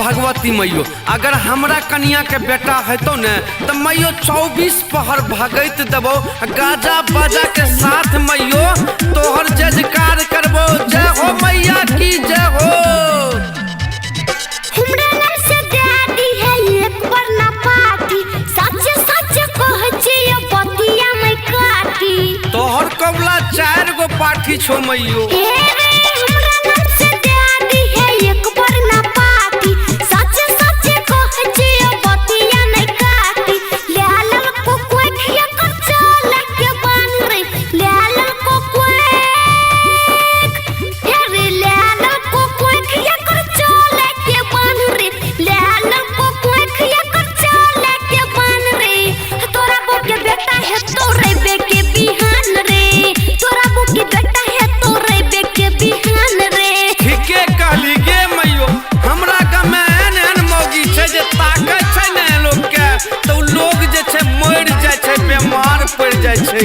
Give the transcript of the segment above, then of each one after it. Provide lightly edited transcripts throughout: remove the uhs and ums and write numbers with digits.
भगवती मैयो अगर हमरा कन्या के बेटा है तो न तो मैयो 24 पहर भगत देबो गाजा बाजा के साथ मैयो तोहर जयकार करबो। जय हो मैया की जय हो। हमरा नाम से दादी है एक बार ना पाती सच सच कह छियो बतिया में काटी तोहर कबला 4 गो पाठी छो मैयो।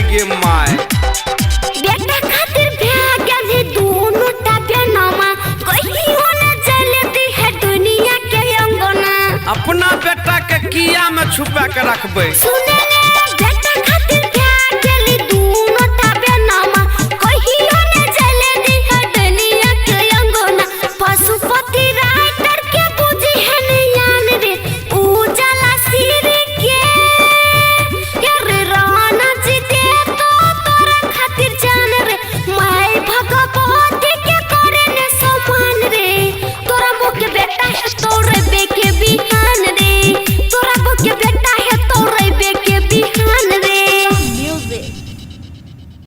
गे माय बेटा खातिर भाग्य है दोनों टापे नामा कहियो न जलती है दुनिया के अंगना अपना बेटा के किया में छुपा के रखबे। सुने